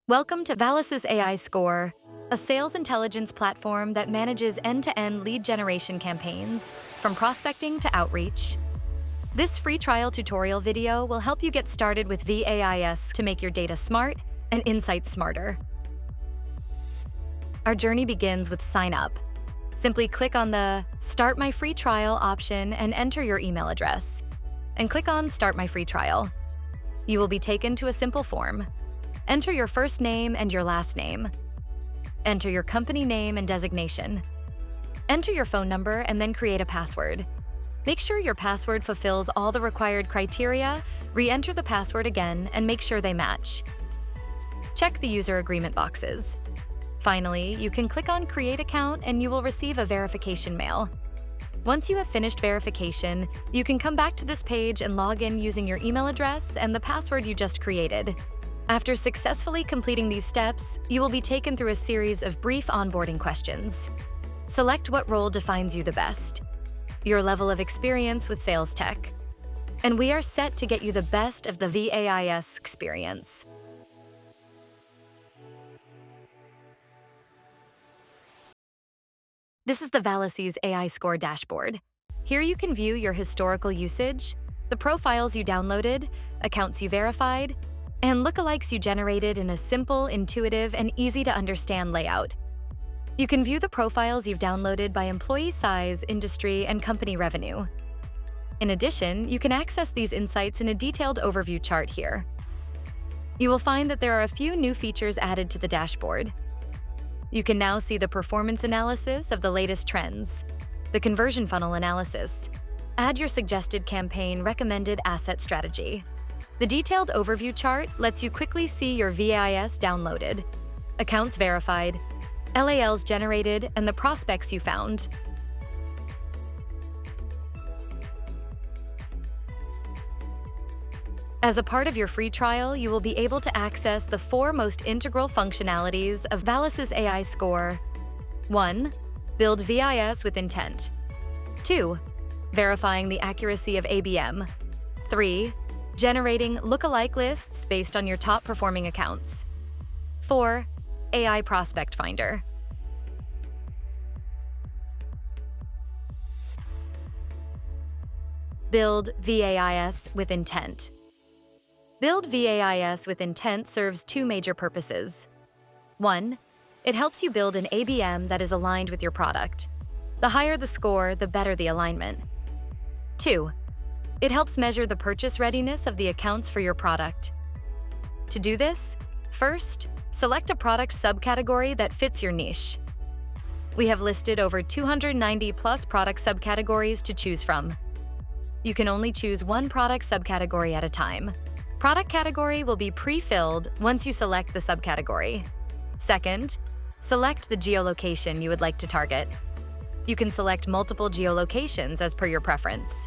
Welcome to VAIS AI Score, a sales intelligence platform that manages end-to-end lead generation campaigns, from prospecting to outreach. This free trial tutorial video will help you get started with VAIS to make your data smart and insights smarter. Our journey begins with sign up. Simply click on the Start My Free Trial option and enter your email address. And click on Start My Free Trial. You will be taken to a simple form. Enter your first name and your last name. Enter your company name and designation. Enter your phone number and then create a password. Make sure your password fulfills all the required criteria, re-enter the password again, and make sure they match. Check the user agreement boxes. Finally, you can click on Create Account and you will receive a verification mail. Once you have finished verification, you can come back to this page and log in using your email address and the password you just created. After successfully completing these steps, you will be taken through a series of brief onboarding questions. Select what role defines you the best, your level of experience with sales tech, and we are set to get you the best of the VAIS experience. This is the VAIS AI Score dashboard. Here you can view your historical usage, the profiles you downloaded, accounts you verified, and lookalikes you generated in a simple, intuitive, and easy-to-understand layout. You can view the profiles you've downloaded by employee size, industry, and company revenue. In addition, you can access these insights in a detailed overview chart here. You will find that there are a few new features added to the dashboard. You can now see the performance analysis of the latest trends, the conversion funnel analysis, add your suggested campaign recommended asset strategy. The detailed overview chart lets you quickly see your VAIS downloaded, accounts verified, LALs generated, and the prospects you found. As a part of your free trial, you will be able to access the 4 most integral functionalities of VAIS AI Score. 1. Build VAIS with intent. 2. Verifying the accuracy of ABM. 3. Generating lookalike lists based on your top-performing accounts. 4. AI Prospect Finder. Build VAIS with intent. Build VAIS with intent serves 2 major purposes. 1. It helps you build an ABM that is aligned with your product. The higher the score, the better the alignment. 2. It helps measure the purchase readiness of the accounts for your product. To do this, first, select a product subcategory that fits your niche. We have listed over 290+ product subcategories to choose from. You can only choose one product subcategory at a time. Product category will be pre-filled once you select the subcategory. Second, select the geolocation you would like to target. You can select multiple geolocations as per your preference.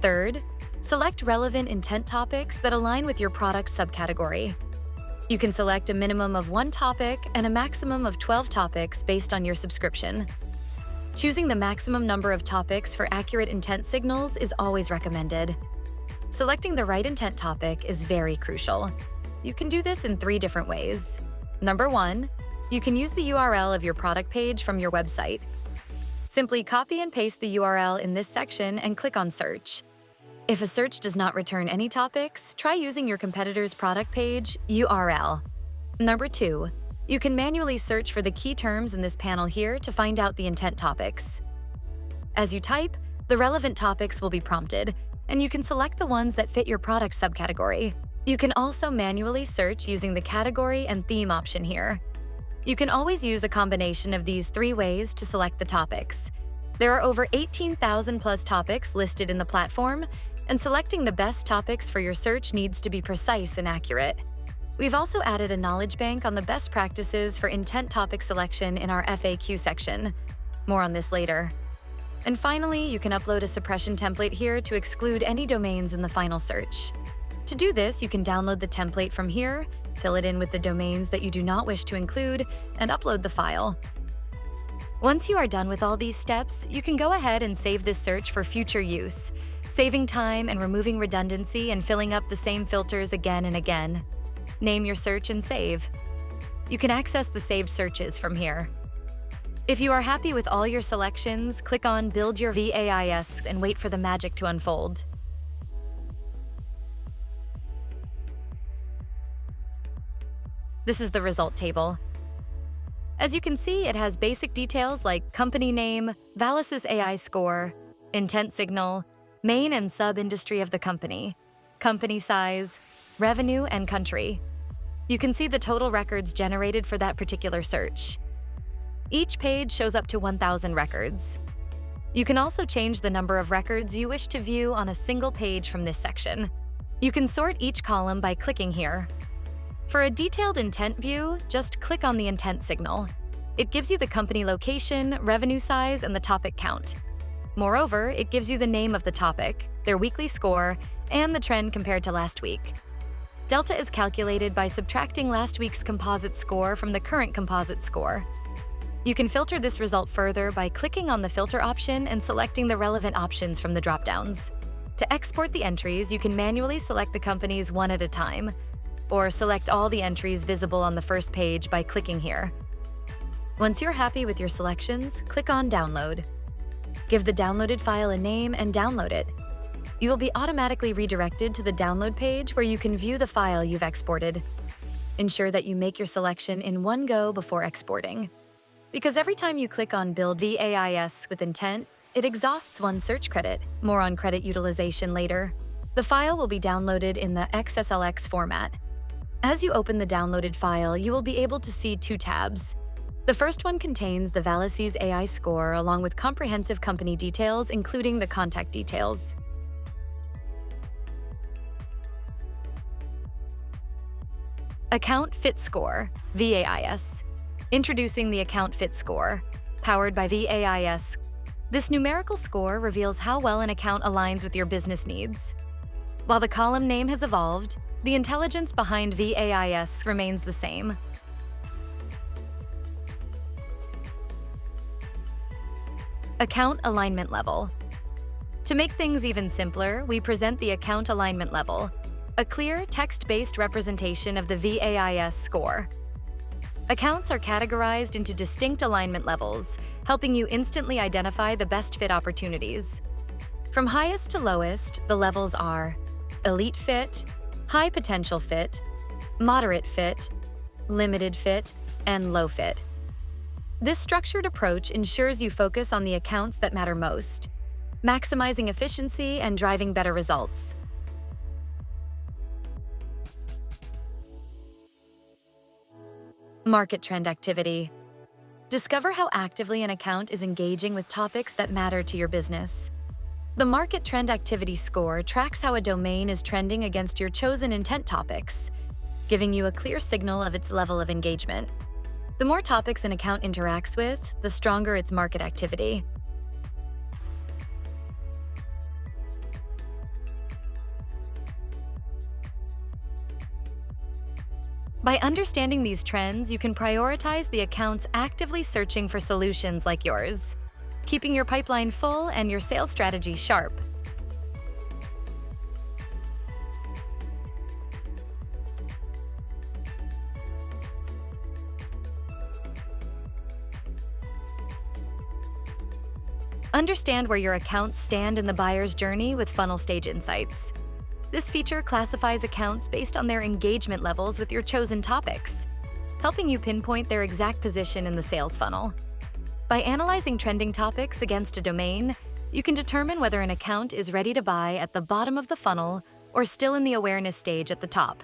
Third, select relevant intent topics that align with your product subcategory. You can select a minimum of 1 topic and a maximum of 12 topics based on your subscription. Choosing the maximum number of topics for accurate intent signals is always recommended. Selecting the right intent topic is very crucial. You can do this in 3 different ways. Number 1, you can use the URL of your product page from your website. Simply copy and paste the URL in this section and click on Search. If a search does not return any topics, try using your competitor's product page URL. Number 2, you can manually search for the key terms in this panel here to find out the intent topics. As you type, the relevant topics will be prompted, and you can select the ones that fit your product subcategory. You can also manually search using the category and theme option here. You can always use a combination of these 3 ways to select the topics. There are over 18,000+ topics listed in the platform, and selecting the best topics for your search needs to be precise and accurate. We've also added a knowledge bank on the best practices for intent topic selection in our FAQ section. More on this later. And finally, you can upload a suppression template here to exclude any domains in the final search. To do this, you can download the template from here, fill it in with the domains that you do not wish to include, and upload the file. Once you are done with all these steps, you can go ahead and save this search for future use, saving time and removing redundancy and filling up the same filters again and again. Name your search and save. You can access the saved searches from here. If you are happy with all your selections, click on Build Your VAIS and wait for the magic to unfold. This is the result table. As you can see, it has basic details like company name, VAIS's AI score, intent signal, main and sub-industry of the company, company size, revenue, and country. You can see the total records generated for that particular search. Each page shows up to 1,000 records. You can also change the number of records you wish to view on a single page from this section. You can sort each column by clicking here. For a detailed intent view, just click on the intent signal. It gives you the company location, revenue size, and the topic count. Moreover, it gives you the name of the topic, their weekly score, and the trend compared to last week. Delta is calculated by subtracting last week's composite score from the current composite score. You can filter this result further by clicking on the filter option and selecting the relevant options from the dropdowns. To export the entries, you can manually select the companies one at a time, or select all the entries visible on the first page by clicking here. Once you're happy with your selections, click on Download. Give the downloaded file a name and download it. You will be automatically redirected to the download page where you can view the file you've exported. Ensure that you make your selection in one go before exporting. Because every time you click on Build VAIS with intent, it exhausts one search credit. More on credit utilization later. The file will be downloaded in the XSLX format. As you open the downloaded file, you will be able to see two tabs. The first one contains the VAIS's AI score along with comprehensive company details, including the contact details. Account Fit Score, VAIS. Introducing the Account Fit Score, powered by VAIS. This numerical score reveals how well an account aligns with your business needs. While the column name has evolved, the intelligence behind VAIS remains the same. Account Alignment Level. To make things even simpler, we present the Account Alignment Level, a clear, text-based representation of the VAIS score. Accounts are categorized into distinct alignment levels, helping you instantly identify the best fit opportunities. From highest to lowest, the levels are Elite Fit, High Potential Fit, Moderate Fit, Limited Fit, and Low Fit. This structured approach ensures you focus on the accounts that matter most, maximizing efficiency and driving better results. Market trend activity. Discover how actively an account is engaging with topics that matter to your business. The Market Trend Activity Score tracks how a domain is trending against your chosen intent topics, giving you a clear signal of its level of engagement. The more topics an account interacts with, the stronger its market activity. By understanding these trends, you can prioritize the accounts actively searching for solutions like yours, keeping your pipeline full and your sales strategy sharp. Understand where your accounts stand in the buyer's journey with funnel stage insights. This feature classifies accounts based on their engagement levels with your chosen topics, helping you pinpoint their exact position in the sales funnel. By analyzing trending topics against a domain, you can determine whether an account is ready to buy at the bottom of the funnel or still in the awareness stage at the top.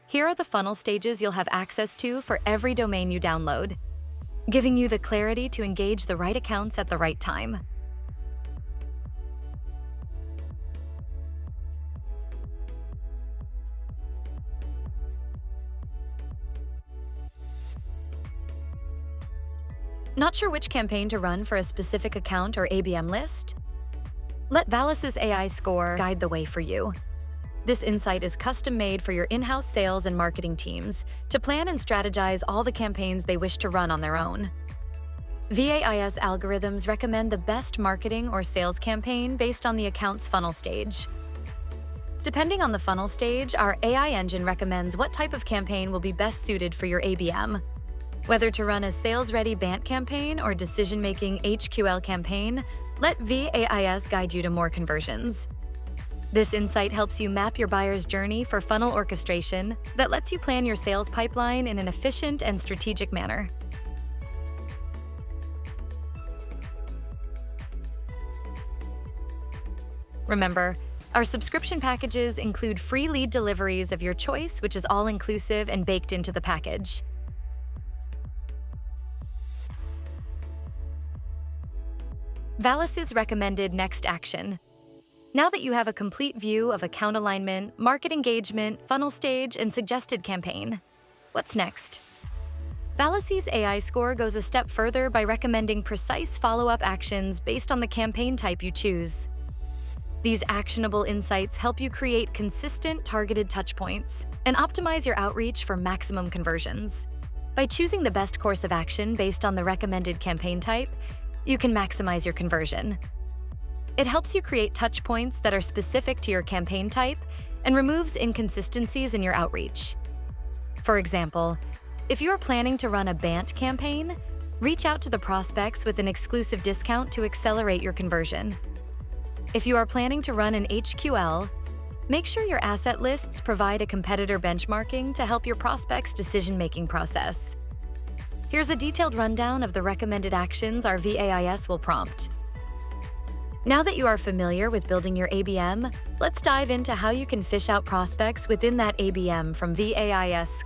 Here are the funnel stages you'll have access to for every domain you download, giving you the clarity to engage the right accounts at the right time. Not sure which campaign to run for a specific account or ABM list? Let VAIS's AI score guide the way for you. This insight is custom-made for your in-house sales and marketing teams to plan and strategize all the campaigns they wish to run on their own. VAIS algorithms recommend the best marketing or sales campaign based on the account's funnel stage. Depending on the funnel stage, our AI engine recommends what type of campaign will be best suited for your ABM. Whether to run a sales-ready BANT campaign or decision-making HQL campaign, let VAIS guide you to more conversions. This insight helps you map your buyer's journey for funnel orchestration that lets you plan your sales pipeline in an efficient and strategic manner. Remember, our subscription packages include free lead deliveries of your choice, which is all-inclusive and baked into the package. VAIS's recommended next action. Now that you have a complete view of account alignment, market engagement, funnel stage, and suggested campaign, what's next? VAIS's AI score goes a step further by recommending precise follow-up actions based on the campaign type you choose. These actionable insights help you create consistent, targeted touchpoints and optimize your outreach for maximum conversions. By choosing the best course of action based on the recommended campaign type, you can maximize your conversion. It helps you create touchpoints that are specific to your campaign type and removes inconsistencies in your outreach. For example, if you are planning to run a BANT campaign, reach out to the prospects with an exclusive discount to accelerate your conversion. If you are planning to run an HQL, make sure your asset lists provide a competitor benchmarking to help your prospects' decision-making process. Here's a detailed rundown of the recommended actions our VAIS will prompt. Now that you are familiar with building your ABM, let's dive into how you can fish out prospects within that ABM from VAIS.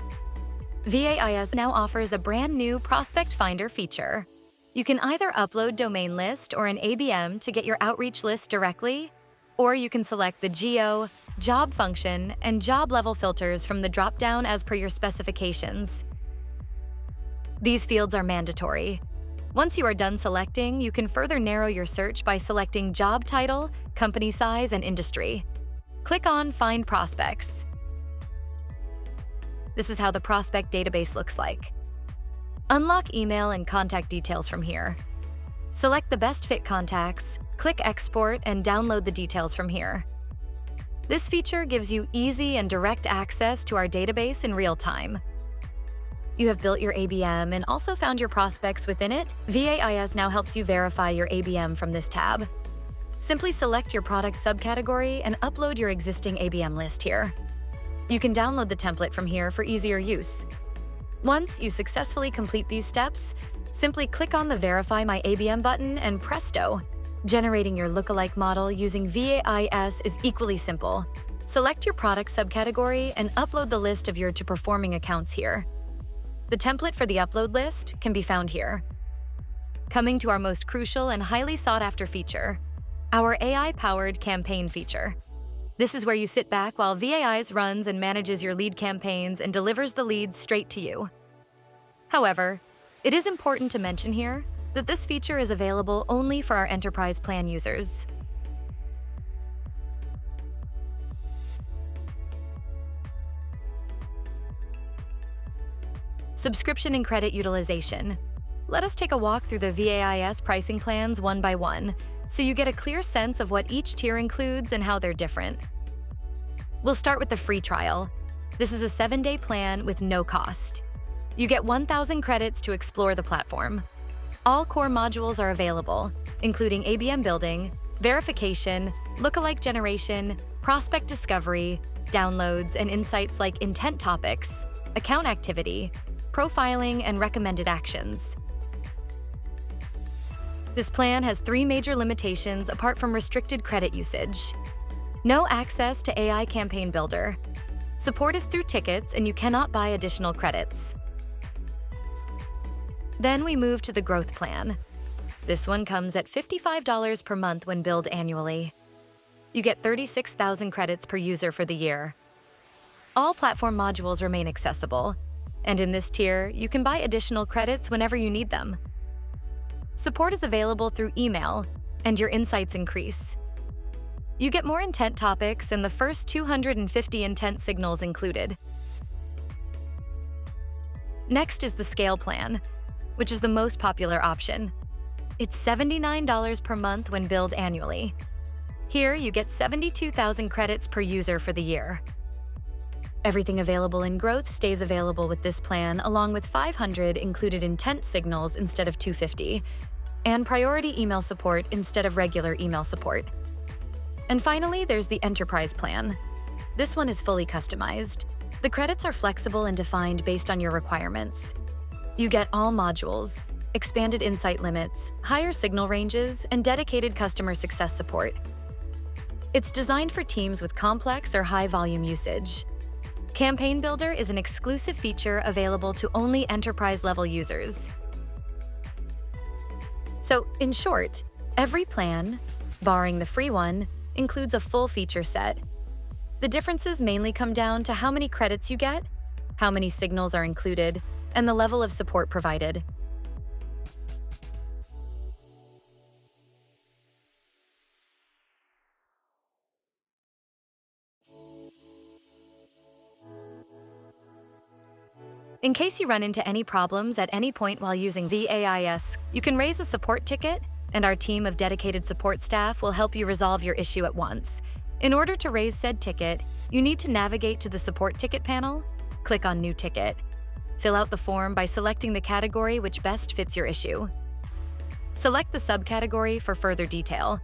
VAIS now offers a brand new Prospect Finder feature. You can either upload domain list or an ABM to get your outreach list directly, or you can select the geo, job function, and job level filters from the dropdown as per your specifications. These fields are mandatory. Once you are done selecting, you can further narrow your search by selecting job title, company size, and industry. Click on Find Prospects. This is how the prospect database looks like. Unlock email and contact details from here. Select the best fit contacts, click Export, and download the details from here. This feature gives you easy and direct access to our database in real time. You have built your ABM and also found your prospects within it. VAIS now helps you verify your ABM from this tab. Simply select your product subcategory and upload your existing ABM list here. You can download the template from here for easier use. Once you successfully complete these steps, simply click on the Verify My ABM button and presto! Generating your lookalike model using VAIS is equally simple. Select your product subcategory and upload the list of your to-performing accounts here. The template for the upload list can be found here. Coming to our most crucial and highly sought-after feature, our AI-powered campaign feature. This is where you sit back while VAIS runs and manages your lead campaigns and delivers the leads straight to you. However, it is important to mention here that this feature is available only for our Enterprise Plan users. Subscription and credit utilization. Let us take a walk through the VAIS pricing plans one by one, so you get a clear sense of what each tier includes and how they're different. We'll start with the free trial. This is a 7-day plan with no cost. You get 1,000 credits to explore the platform. All core modules are available, including ABM building, verification, lookalike generation, prospect discovery, downloads, and insights like intent topics, account activity, profiling, and recommended actions. This plan has 3 major limitations apart from restricted credit usage. No access to AI Campaign Builder. Support is through tickets and you cannot buy additional credits. Then we move to the Growth Plan. This one comes at $55 per month when billed annually. You get 36,000 credits per user for the year. All platform modules remain accessible, and in this tier, you can buy additional credits whenever you need them. Support is available through email, and your insights increase. You get more intent topics and the first 250 intent signals included. Next is the Scale Plan, which is the most popular option. It's $79 per month when billed annually. Here, you get 72,000 credits per user for the year. Everything available in growth stays available with this plan, along with 500 included intent signals instead of 250, and priority email support instead of regular email support. And finally, there's the Enterprise plan. This one is fully customized. The credits are flexible and defined based on your requirements. You get all modules, expanded insight limits, higher signal ranges, and dedicated customer success support. It's designed for teams with complex or high-volume usage. Campaign Builder is an exclusive feature available to only enterprise-level users. So, in short, every plan, barring the free one, includes a full feature set. The differences mainly come down to how many credits you get, how many signals are included, and the level of support provided. In case you run into any problems at any point while using VAIS, you can raise a support ticket, and our team of dedicated support staff will help you resolve your issue at once. In order to raise said ticket, you need to navigate to the Support Ticket panel, click on New Ticket. Fill out the form by selecting the category which best fits your issue. Select the subcategory for further detail.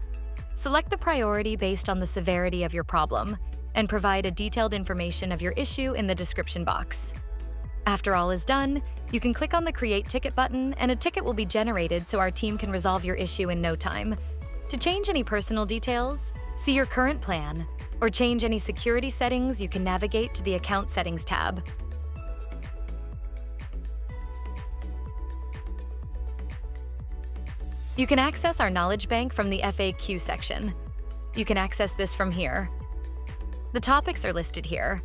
Select the priority based on the severity of your problem, and provide a detailed information of your issue in the description box. After all is done, you can click on the Create Ticket button and a ticket will be generated so our team can resolve your issue in no time. To change any personal details, see your current plan, or change any security settings, you can navigate to the Account Settings tab. You can access our knowledge bank from the FAQ section. You can access this from here. The topics are listed here.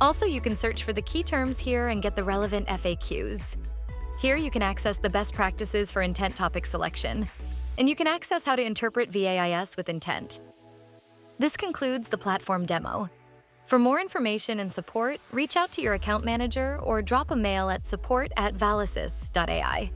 Also, you can search for the key terms here and get the relevant FAQs. Here you can access the best practices for intent topic selection, and you can access how to interpret VAIS with intent. This concludes the platform demo. For more information and support, reach out to your account manager or drop a mail at support@valisis.ai.